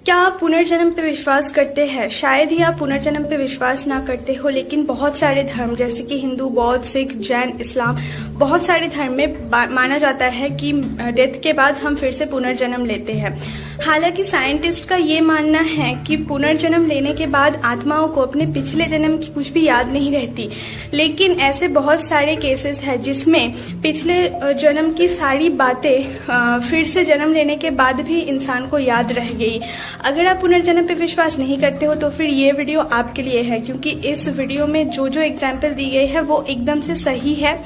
क्या आप पुनर्जन्म पे विश्वास करते हैं? शायद ही आप पुनर्जन्म पे विश्वास ना करते हो, लेकिन बहुत सारे धर्म जैसे कि हिंदू, बौद्ध, सिख, जैन, इस्लाम, बहुत सारे धर्म में माना जाता है कि डेथ के बाद हम फिर से पुनर्जन्म लेते हैं। हालांकि साइंटिस्ट का ये मानना है कि पुनर्जन्म लेने के बाद आत्माओं को अपने पिछले जन्म की कुछ भी याद नहीं रहती, लेकिन ऐसे बहुत सारे केसेस हैं जिसमें पिछले जन्म की सारी बातें फिर से जन्म लेने के बाद भी इंसान को याद रह गई। अगर आप पुनर्जन्म पे विश्वास नहीं करते हो तो फिर ये वीडियो आपके लिए है, क्योंकि इस वीडियो में जो जो एग्जाम्पल दी गई है वो एकदम से सही है,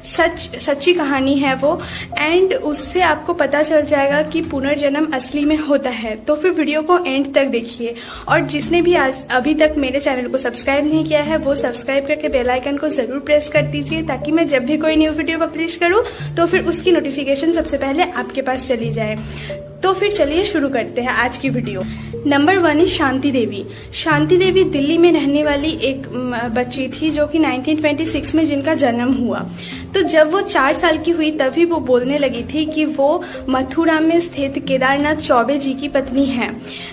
सच्ची कहानी है वो, एंड उससे आपको पता चल जाएगा कि पुनर्जन्म असली में होता है। तो फिर वीडियो को एंड तक देखिए, और जिसने भी आज अभी तक मेरे चैनल को सब्सक्राइब नहीं किया है वो सब्सक्राइब करके बेल आइकन को जरूर प्रेस कर दीजिए, ताकि मैं जब भी कोई न्यू वीडियो पब्लिश करूँ तो फिर उसकी नोटिफिकेशन सबसे पहले आपके पास चली जाए। तो फिर चलिए शुरू करते हैं आज की video. Number 1 is Shanti Devi. Shanti Devi Delhi में रहने वाली एक बच्ची थी जो कि 1926 में जिनका जन्म हुआ। तो जब वो 4 साल की हुई तभी वो बोलने लगी थी कि वो मथुरा में स्थित केदारनाथ चौबे जी की पत्नी है।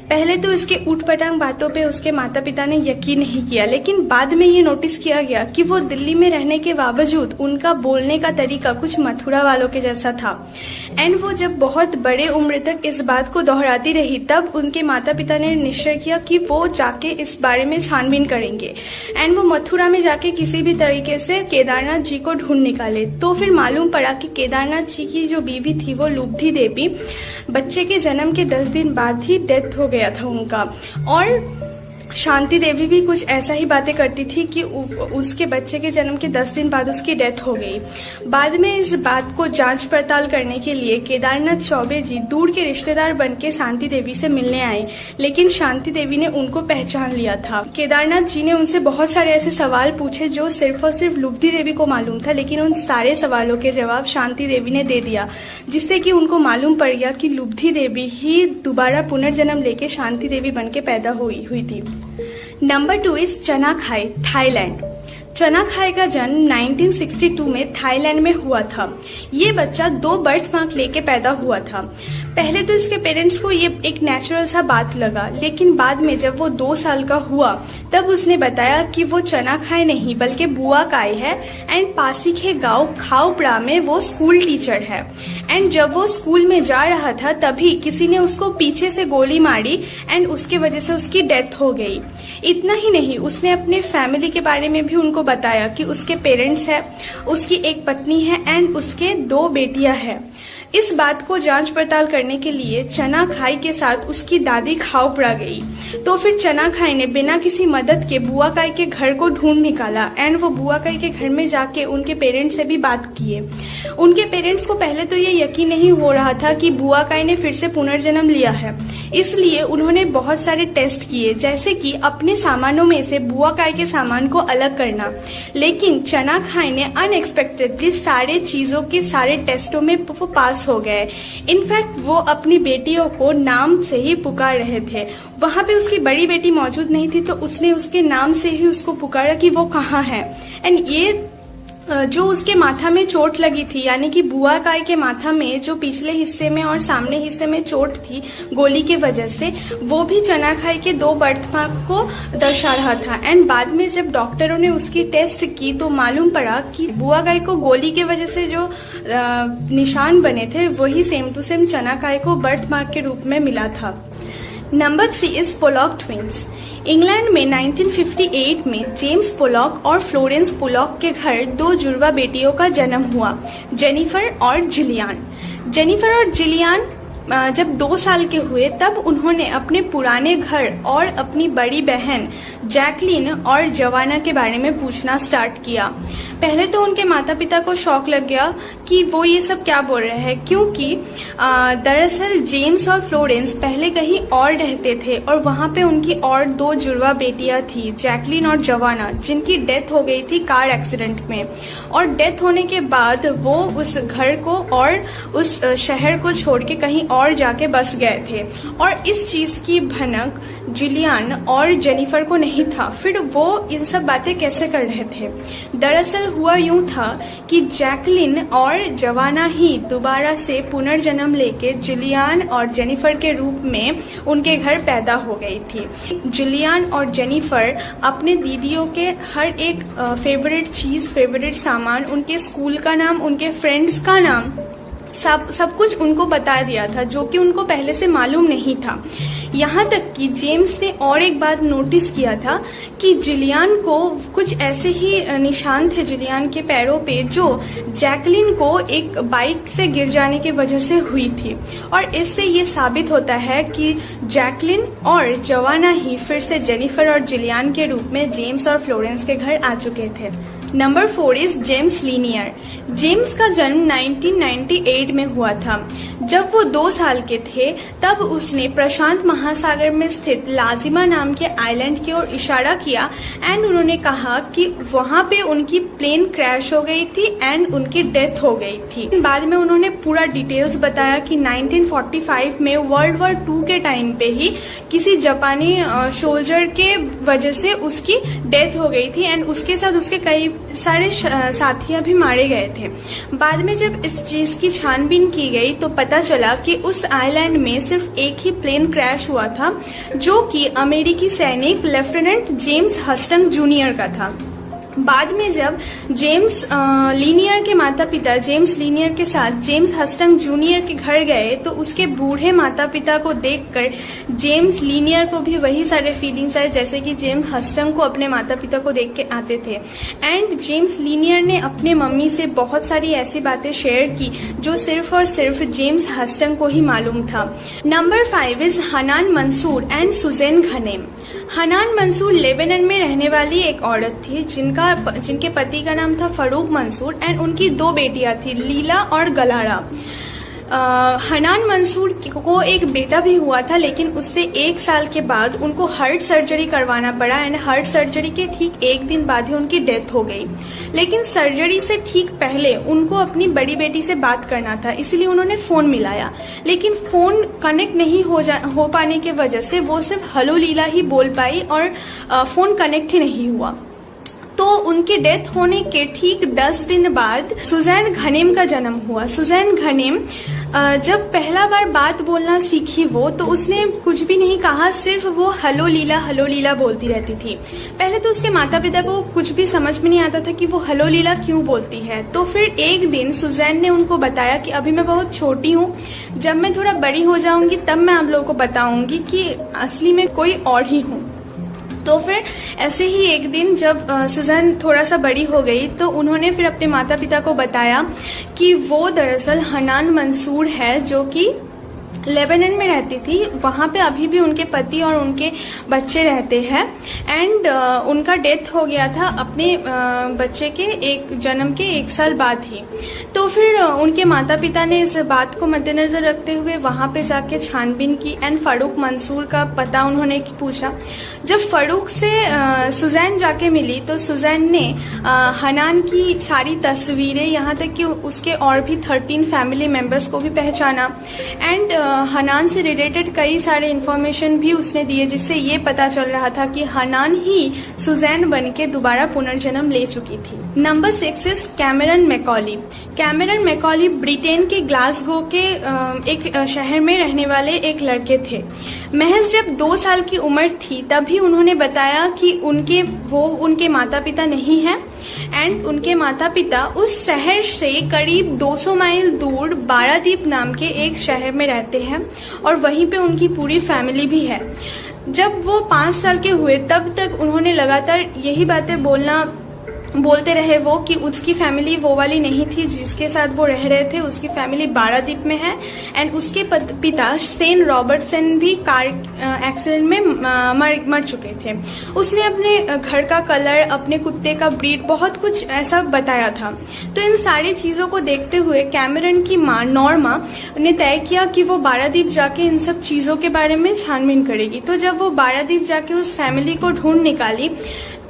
पहले तो इसके ऊटपटांग बातों पे उसके माता पिता ने यकीन नहीं किया, लेकिन बाद में ये नोटिस किया गया कि वो दिल्ली में रहने के बावजूद उनका बोलने का तरीका कुछ मथुरा वालों के जैसा था। एंड वो जब बहुत बड़े उम्र तक इस बात को दोहराती रही, तब उनके माता पिता ने निश्चय किया कि वो जाके इस बारे में छानबीन करेंगे। एंड वो मथुरा में जाके किसी भी तरीके से केदारनाथ जी को ढूंढ निकाले। तो फिर मालूम पड़ा कि केदारनाथ जी की जो बीवी थी वो लुब्धि देवी, बच्चे के जन्म के 10 दिन बाद ही डेथ हो गया था उनका। और शांति देवी भी कुछ ऐसा ही बातें करती थी कि उसके बच्चे के जन्म के 10 दिन बाद उसकी डेथ हो गई। बाद में इस बात को जांच पड़ताल करने के लिए केदारनाथ चौबे जी दूर के रिश्तेदार बनके शांति देवी से मिलने आए, लेकिन शांति देवी ने उनको पहचान लिया था। केदारनाथ जी ने उनसे बहुत सारे ऐसे सवाल पूछे जो सिर्फ और सिर्फ लुब्धि देवी को मालूम था, लेकिन उन सारे सवालों के जवाब शांति देवी ने दे दिया, जिससे कि उनको मालूम पड़ गया कि लुब्धि देवी ही दोबारा पुनर्जन्म लेके शांति देवी बनके पैदा हुई थी। नंबर 2 इज चना खाई, थाईलैंड। चना खाई का जन्म 1962 में थाईलैंड में हुआ था। ये बच्चा 2 बर्थ मार्क लेके पैदा हुआ था। पहले तो इसके पेरेंट्स को ये एक नेचुरल सा बात लगा, लेकिन बाद में जब वो 2 साल का हुआ तब उसने बताया कि वो चना खाई नहीं बल्कि बुआ काई है, एंड पासी के गांव खाओपड़ा में वो स्कूल टीचर है। एंड जब वो स्कूल में जा रहा था तभी किसी ने उसको पीछे से गोली मारी, एंड उसके वजह से उसकी डेथ हो गई। इतना ही नहीं, उसने अपने फैमिली के बारे में भी उनको बताया कि उसके पेरेंट्स है, उसकी एक पत्नी है एंड उसके 2 बेटियां हैं। इस बात को जांच पड़ताल करने के लिए चना खाई के साथ उसकी दादी खाओपड़ा गई। तो फिर चना खाई ने बिना किसी मदद के बुआ काई के घर को ढूंढ निकाला, एंड वो बुआ काई के घर में जाके उनके पेरेंट्स से भी बात किए। उनके पेरेंट्स को पहले तो ये यकीन नहीं हो रहा था कि बुआ काई ने फिर से पुनर्जन्म लिया है, इसलिए उन्होंने बहुत सारे टेस्ट किए, जैसे कि अपने सामानों में से बुआ काई के सामान को अलग करना। लेकिन चना खाई ने अनएक्सपेक्टेडली सारे चीजों के सारे टेस्टों में वो पास हो गए। इनफैक्ट वो अपनी बेटियों को नाम से ही पुकार रहे थे। वहां पे उसकी बड़ी बेटी मौजूद नहीं थी, तो उसने उसके नाम से ही उसको पुकारा कि वो कहाँ है। एंड ये जो उसके माथा में चोट लगी थी, यानी कि बुआ काई के माथा में जो पिछले हिस्से में और सामने हिस्से में चोट थी गोली के वजह से, वो भी चना खाई के 2 बर्थ मार्क को दर्शा रहा था। एंड बाद में जब डॉक्टरों ने उसकी टेस्ट की तो मालूम पड़ा कि बुआ काई को गोली के वजह से जो निशान बने थे वही सेम टू सेम चना खाई को बर्थ मार्क के रूप में मिला था। Number 3 is Pollock twins. England में 1958 में जेम्स पोलॉक और फ्लोरेंस पोलॉक के घर 2 जुड़वा बेटियों का जन्म हुआ, जेनिफर और जिलियन। जेनिफर और जिलियन जब 2 साल के हुए तब उन्होंने अपने पुराने घर और अपनी बड़ी बहन जैकलीन और जवाना के बारे में पूछना स्टार्ट किया। पहले तो उनके माता पिता को शॉक लग गया कि वो ये सब क्या बोल रहे हैं, क्योंकि दरअसल जेम्स और फ्लोरेंस पहले कहीं और रहते थे और वहां पे उनकी और 2 जुड़वा बेटियां थी, जैकलीन और जवाना, जिनकी डेथ हो गई थी कार एक्सीडेंट में। और डेथ होने के बाद वो उस घर को और उस शहर को छोड़ के कहीं और जाके बस गए थे। और इस चीज की भनक जिलियन और जेनिफर को नहीं नहीं था, फिर वो इन सब बातें कैसे कर रहे थे। दरअसल हुआ यूं था कि जैकलिन और जवाना ही दोबारा से पुनर्जन्म लेके जिलियन और जेनिफर के रूप में उनके घर पैदा हो गई थी। जिलियन और जेनिफर अपने दीदियों के हर एक फेवरेट चीज, फेवरेट सामान, उनके स्कूल का नाम, उनके फ्रेंड्स का नाम, सब कुछ उनको बता दिया था, जो कि उनको पहले से मालूम नहीं था। यहाँ तक कि जेम्स ने और एक बात नोटिस किया था कि जिलियन को कुछ ऐसे ही निशान थे जिलियन के पैरों पे, जो जैकलिन को एक बाइक से गिर जाने की वजह से हुई थी। और इससे ये साबित होता है कि जैकलिन और जवाना ही फिर से जेनिफर और जिलियन के रूप में जेम्स और फ्लोरेंस के घर आ चुके थे। Number 4 is James linear. James का जन्म 1998 में हुआ था। जब वो 2 साल के थे तब उसने प्रशांत महासागर में स्थित लाजिमा नाम के आइलैंड की ओर इशारा किया एंड उन्होंने कहा कि वहां पे उनकी प्लेन क्रैश हो गई थी एंड उनकी डेथ हो गई थी। बाद में उन्होंने पूरा डिटेल्स बताया कि 1945 में वर्ल्ड वॉर 2 के टाइम पे ही किसी जापानी सोल्जर के वजह से उसकी डेथ हो गई थी एंड उसके साथ उसके कई सारे साथियां भी मारे गए थे। बाद में जब इस चीज की छानबीन की गई तो पता चला कि उस आइलैंड में सिर्फ एक ही प्लेन क्रैश हुआ था, जो कि अमेरिकी सैनिक लेफ्टिनेंट जेम्स हस्टन जूनियर का था। बाद में जब जेम्स लीनियर के माता पिता जेम्स लीनियर के साथ जेम्स हस्टन जूनियर के घर गए तो उसके बूढ़े माता पिता को देखकर जेम्स लीनियर को भी वही सारे फीलिंग्स आए जैसे कि जेम्स हस्टन को अपने माता पिता को देख के आते थे। एंड जेम्स लीनियर ने अपने मम्मी से बहुत सारी ऐसी बातें शेयर की जो सिर्फ और सिर्फ जेम्स हस्टन को ही मालूम था। Number 5 is Hanan Mansour and Suzanne Ghanem. Hanan Mansour Lebanon में रहने वाली एक औरत थी जिनके पति का नाम था फरूक मंसूर एंड उनकी 2 बेटियां थी, लीला और गलारा। हनान मंसूर को एक बेटा भी हुआ था, लेकिन उससे 1 साल के बाद उनको हार्ट सर्जरी करवाना पड़ा एंड हार्ट सर्जरी के ठीक 1 दिन बाद ही उनकी डेथ हो गई। लेकिन सर्जरी से ठीक पहले उनको अपनी बड़ी बेटी से बात करना था, इसलिए उन्होंने फोन मिलाया, लेकिन फोन कनेक्ट नहीं हो पाने की वजह से वो सिर्फ हेलो लीला ही बोल पाई और फोन कनेक्ट ही नहीं हुआ। तो उनके डेथ होने के ठीक 10 दिन बाद सुजैन घनेम का जन्म हुआ। सुजैन घनेम जब पहला बार बात बोलना सीखी वो, तो उसने कुछ भी नहीं कहा, सिर्फ वो हेलो लीला बोलती रहती थी। पहले तो उसके माता पिता को कुछ भी समझ में नहीं आता था कि वो हेलो लीला क्यों बोलती है। तो फिर एक दिन सुजैन ने उनको बताया कि अभी मैं बहुत छोटी हूँ, जब मैं थोड़ा बड़ी हो जाऊंगी तब मैं आप लोगों को बताऊंगी कि असली में कोई और ही हूँ। तो फिर ऐसे ही एक दिन जब सुजैन थोड़ा सा बड़ी हो गई तो उन्होंने फिर अपने माता पिता को बताया कि वो दरअसल हनान मंसूर है, जो कि लेबनान में रहती थी। वहां पे अभी भी उनके पति और उनके बच्चे रहते हैं एंड उनका डेथ हो गया था अपने बच्चे के जन्म के 1 साल बाद ही। तो फिर उनके माता पिता ने इस बात को मद्देनजर रखते हुए वहां पे जाके छानबीन की एंड फारूक मंसूर का पता उन्होंने पूछा। जब फारूक से सुजैन जाके मिली तो सुजैन ने हनान की सारी तस्वीरें, यहाँ तक कि उसके और भी 13 फैमिली मेंबर्स को भी पहचाना एंड हनान से रिलेटेड कई सारे इन्फॉर्मेशन भी उसने दिए, जिससे ये पता चल रहा था कि हनान ही सुजैन बन के दोबारा पुनर्जन्म ले चुकी थी। Number 6 is Cameron McCauley. Cameron McCauley Britain के ग्लासगो के एक शहर में रहने वाले एक लड़के थे। महज जब 2 साल की उम्र थी तभी उन्होंने बताया कि उनके माता पिता नहीं हैं एंड उनके माता पिता उस शहर से करीब 200 माइल दूर बारादीप नाम के एक शहर में रहते हैं और वहीं पे उनकी पूरी फैमिली भी है। जब वो 5 साल के हुए तब तक उन्होंने लगातार यही बातें बोलते रहे वो कि उसकी फैमिली वो वाली नहीं थी जिसके साथ वो रह रहे थे, उसकी फैमिली बारादीप में है एंड उसके पिता सेन रॉबर्टसन भी कार एक्सीडेंट में मर चुके थे। उसने अपने घर का कलर, अपने कुत्ते का ब्रीड, बहुत कुछ ऐसा बताया था। तो इन सारी चीजों को देखते हुए कैमेरन की माँ नॉर्मा ने तय किया कि वो बारादीप जाके इन सब चीजों के बारे में छानबीन करेगी। तो जब वो बारादीप जाके उस फैमिली को ढूंढ निकाली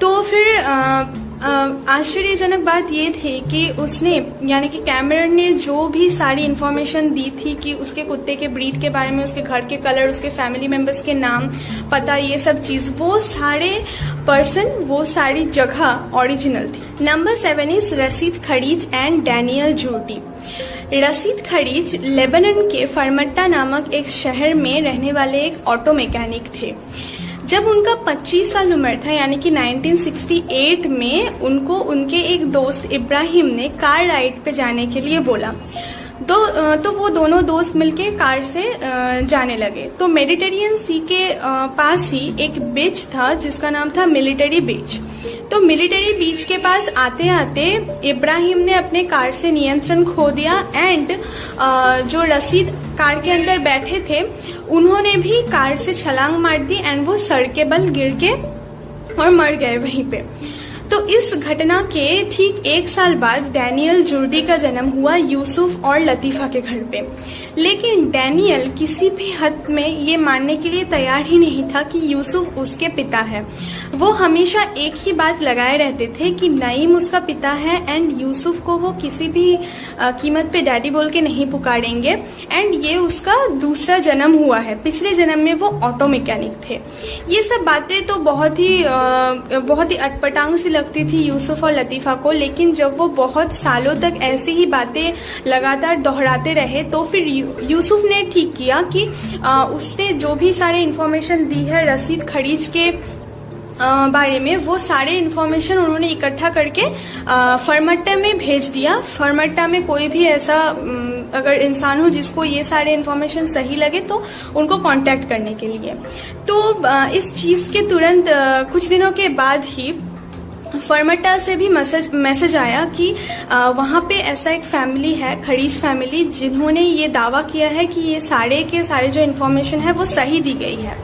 तो फिर आश्चर्यजनक बात ये थी कि उसने, यानी कि कैमेरन ने जो भी सारी इन्फॉर्मेशन दी थी कि उसके कुत्ते के ब्रीड के बारे में, उसके घर के कलर, उसके फैमिली मेंबर्स के नाम, पता, ये सब चीज, वो सारे पर्सन, वो सारी जगह ओरिजिनल थी। Number 7 is Rashid Khadij and Daniel Jurdi. Rashid Khadij Lebanon के फरमट्टा नामक एक शहर में रहने वाले एक ऑटो मैकेनिक थे। जब उनका 25 साल उम्र था, यानी कि 1968 में, उनको उनके एक दोस्त इब्राहिम ने कार राइड पे जाने के लिए बोला। तो वो दोनों दोस्त मिलके कार से जाने लगे। तो मेडिटेरियन सी के पास ही एक बीच था जिसका नाम था मिलिट्री बीच। तो मिलिट्री बीच के पास आते आते इब्राहिम ने अपने कार से नियंत्रण खो दिया एंड जो रशीद कार के अंदर बैठे थे उन्होंने भी कार से छलांग मार दी एंड वो सड़क के बल गिर के और मर गए वहीं पे। तो इस घटना के ठीक 1 साल बाद डैनियल जुर्दी का जन्म हुआ यूसुफ और लतीफा के घर पे। लेकिन डैनियल किसी भी हद में ये मानने के लिए तैयार ही नहीं था कि यूसुफ उसके पिता है। वो हमेशा एक ही बात लगाए रहते थे कि नईम उसका पिता है एंड यूसुफ को वो किसी भी कीमत पे डैडी बोल के नहीं पुकारेंगे एंड ये उसका दूसरा जन्म हुआ है। पिछले जन्म में वो ऑटो मैकेनिक थे। ये सब बातें तो बहुत ही अटपटांग सी लगती थी यूसुफ और लतीफा को, लेकिन जब वो बहुत सालों तक ऐसी ही बातें लगातार दोहराते रहे तो फिर यूसुफ ने ठीक किया कि उसने जो भी सारे इन्फॉर्मेशन दी है रशीद खड़ीज के बारे में, वो सारे इन्फॉर्मेशन उन्होंने इकट्ठा करके फरमट्टा में भेज दिया। फरमट्टा में कोई भी ऐसा अगर इंसान हो जिसको ये सारे इन्फॉर्मेशन सही लगे तो उनको कांटेक्ट करने के लिए। तो इस चीज के तुरंत कुछ दिनों के बाद ही फरमट्टा से भी मैसेज आया कि वहां पे ऐसा एक फैमिली है, खड़ीज फैमिली, जिन्होंने ये दावा किया है कि ये सारे के सारे जो इन्फॉर्मेशन है वो सही दी गई है।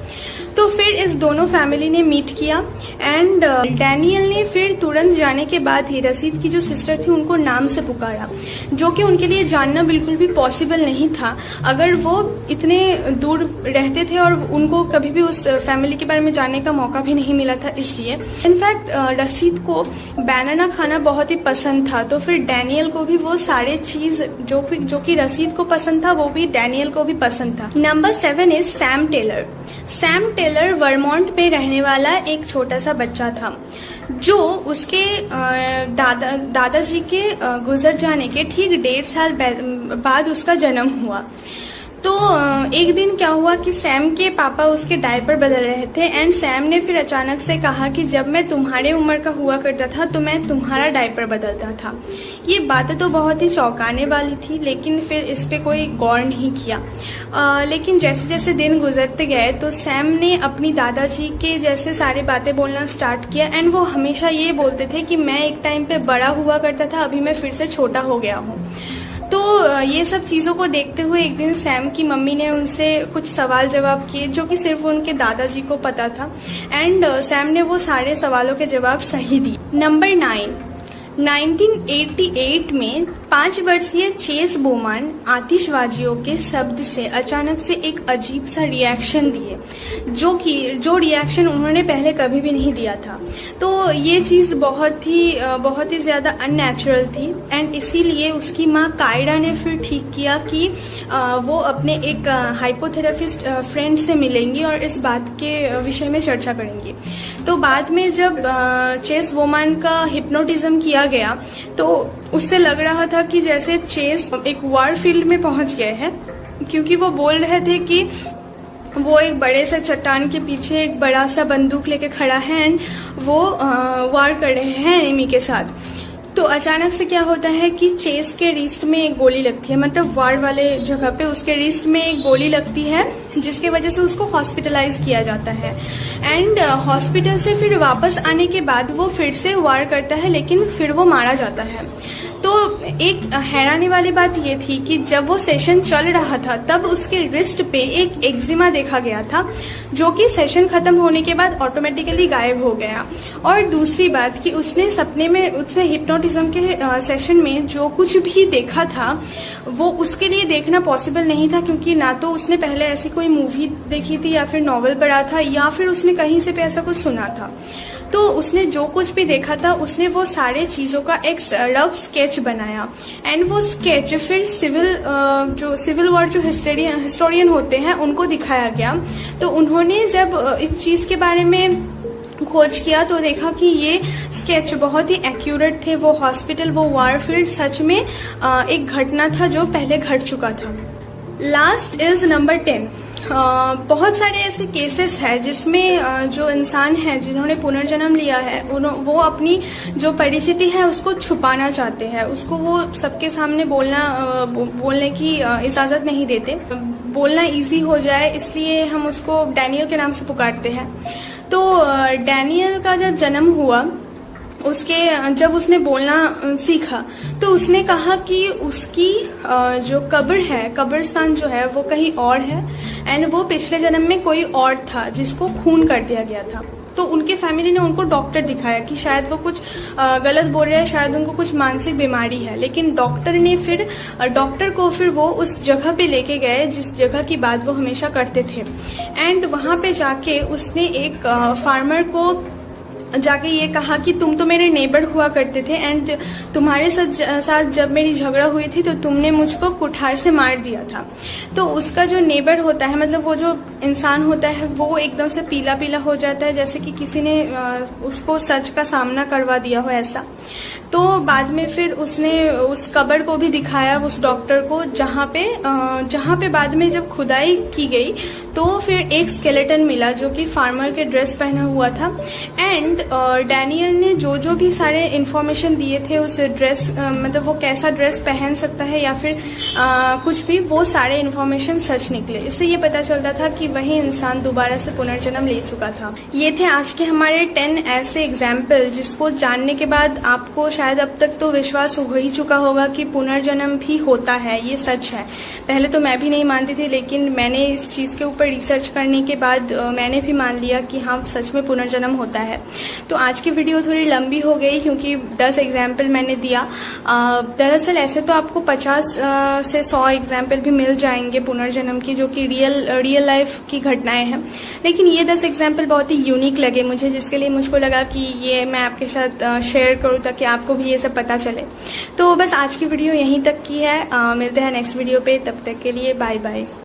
तो फिर इस दोनों फैमिली ने मीट किया एंड डैनियल ने फिर तुरंत जाने के बाद ही रशीद की जो सिस्टर थी उनको नाम से पुकारा, जो कि उनके लिए जानना बिल्कुल भी पॉसिबल नहीं था अगर वो इतने दूर रहते थे और उनको कभी भी उस फैमिली के बारे में जानने का मौका भी नहीं मिला था। इसलिए इनफैक्ट रशीद को बनाना खाना बहुत ही पसंद था, तो फिर डैनियल को भी वो सारे चीज जो कि रशीद को पसंद था वो भी डैनियल को भी पसंद था। Number 7 is Sam Taylor. Sam Taylor Vermont में रहने वाला एक छोटा सा बच्चा था जो उसके दादाजी के गुजर जाने के ठीक 1.5 साल बाद उसका जन्म हुआ। तो एक दिन क्या हुआ कि सैम के पापा उसके डायपर बदल रहे थे एंड सैम ने फिर अचानक से कहा कि जब मैं तुम्हारे उम्र का हुआ करता था तो मैं तुम्हारा डायपर बदलता था। ये बात तो बहुत ही चौंकाने वाली थी, लेकिन फिर इस पे कोई गौर नहीं किया। लेकिन जैसे जैसे दिन गुजरते गए तो सैम ने अपनी दादाजी के जैसे सारी बातें बोलना स्टार्ट किया एंड वो हमेशा ये बोलते थे कि मैं एक टाइम पे बड़ा हुआ करता था, अभी मैं फिर से छोटा हो गया हूँ। तो ये सब चीजों को देखते हुए एक दिन सैम की मम्मी ने उनसे कुछ सवाल जवाब किए जो कि सिर्फ उनके दादाजी को पता था एंड सैम ने वो सारे सवालों के जवाब सही दिए। नंबर 9, 1988 में 5 वर्षीय चेस बोमैन आतिशबाजियों के शब्द से अचानक से एक अजीब सा रिएक्शन दिए, जो रिएक्शन उन्होंने पहले कभी भी नहीं दिया था। तो ये चीज बहुत ही ज्यादा अननेचुरल थी एंड इसीलिए उसकी माँ कायरा ने फिर ठीक किया कि वो अपने एक हाइपोथेरेपिस्ट फ्रेंड से मिलेंगी और इस बात के विषय में चर्चा करेंगी। तो बाद में जब चेस वोमैन का हिप्नोटिज्म किया गया तो उससे लग रहा था कि जैसे चेस एक वॉर फील्ड में पहुंच गए हैं, क्योंकि वो बोल रहे थे कि वो एक बड़े से चट्टान के पीछे एक बड़ा सा बंदूक लेके खड़ा है एंड वो वॉर कर रहे हैं एनिमी के साथ। तो अचानक से क्या होता है कि चेस के रिस्ट में एक गोली लगती है, मतलब वार वाले जगह पे उसके रिस्ट में एक गोली लगती है जिसकी वजह से उसको हॉस्पिटलाइज किया जाता है एंड हॉस्पिटल से फिर वापस आने के बाद वो फिर से वार करता है, लेकिन फिर वो मारा जाता है। तो एक हैरानी वाली बात ये थी कि जब वो सेशन चल रहा था तब उसके रिस्ट पे एक एक्जिमा देखा गया था जो कि सेशन खत्म होने के बाद ऑटोमेटिकली गायब हो गया। और दूसरी बात कि उसने सपने में उसने हिप्नोटिज्म के सेशन में जो कुछ भी देखा था वो उसके लिए देखना पॉसिबल नहीं था, क्योंकि ना तो उसने पहले ऐसी कोई मूवी देखी थी या फिर नॉवल पढ़ा था या फिर उसने कहीं से भी ऐसा कुछ सुना था। तो उसने जो कुछ भी देखा था उसने वो सारे चीजों का एक रफ स्केच बनाया एंड वो स्केच फिर सिविल वॉर जो हिस्टोरियन होते हैं उनको दिखाया गया। तो उन्होंने जब इस चीज के बारे में खोज किया तो देखा कि ये स्केच बहुत ही एक्यूरेट थे। वो हॉस्पिटल, वो वारफील्ड सच में एक घटना था जो पहले घट चुका था। Last is number 10। बहुत सारे ऐसे केसेस हैं जिसमें जो इंसान है जिन्होंने पुनर्जन्म लिया है वो अपनी जो परिस्थिति है उसको छुपाना चाहते हैं, उसको वो सबके सामने बोलने की इजाजत नहीं देते। बोलना इजी हो जाए इसलिए हम उसको डैनियल के नाम से पुकारते हैं। तो डैनियल का जब जन्म हुआ जब उसने बोलना सीखा तो उसने कहा कि उसकी जो कब्र है, कब्रिस्तान जो है वो कहीं और है एंड वो पिछले जन्म में कोई और था जिसको खून कर दिया गया था। तो उनके फैमिली ने उनको डॉक्टर दिखाया कि शायद वो कुछ गलत बोल रहे हैं, शायद उनको कुछ मानसिक बीमारी है। लेकिन डॉक्टर को फिर वो उस जगह पे लेके गए जिस जगह की बात वो हमेशा करते थे। एंड वहां पे जाके उसने एक फार्मर को जाके ये कहा कि तुम तो मेरे नेबर हुआ करते थे एंड तुम्हारे साथ जब मेरी झगड़ा हुई थी तो तुमने मुझको कुठार से मार दिया था। तो उसका जो नेबर होता है, मतलब वो जो इंसान होता है, वो एकदम से पीला पीला हो जाता है जैसे कि किसी ने उसको सच का सामना करवा दिया हो ऐसा। तो बाद में फिर उसने उस कब्र को भी दिखाया उस डॉक्टर को, जहाँ पे बाद में जब खुदाई की गई तो फिर एक स्केलेटन मिला जो कि फार्मर के ड्रेस पहना हुआ था। एंड डैनियल ने जो भी सारे इन्फॉर्मेशन दिए थे उस ड्रेस, मतलब वो कैसा ड्रेस पहन सकता है या फिर कुछ भी, वो सारे इन्फॉर्मेशन सच निकले। इससे ये पता चलता था कि वही इंसान दोबारा से पुनर्जन्म ले चुका था। ये थे आज के हमारे 10 ऐसे एग्जाम्पल जिसको जानने के बाद आपको शायद अब तक तो विश्वास हो ही चुका होगा कि पुनर्जन्म भी होता है, ये सच है। पहले तो मैं भी नहीं मानती थी, लेकिन मैंने इस चीज के ऊपर रिसर्च करने के बाद मैंने भी मान लिया कि हाँ सच में पुनर्जन्म होता है। तो आज की वीडियो थोड़ी लंबी हो गई क्योंकि 10 एग्जाम्पल मैंने दिया। दरअसल ऐसे तो आपको 50 से 100 एग्जाम्पल भी मिल जाएंगे पुनर्जन्म की, जो कि रियल लाइफ की घटनाएं हैं, लेकिन ये 10 एग्जाम्पल बहुत ही यूनिक लगे मुझे, जिसके लिए मुझको लगा कि ये मैं आपके साथ शेयर करूं ताकि आपको भी ये सब पता चले। तो बस आज की वीडियो यहीं तक की है। मिलते हैं नेक्स्ट वीडियो पे, तब तक के लिए बाय बाय।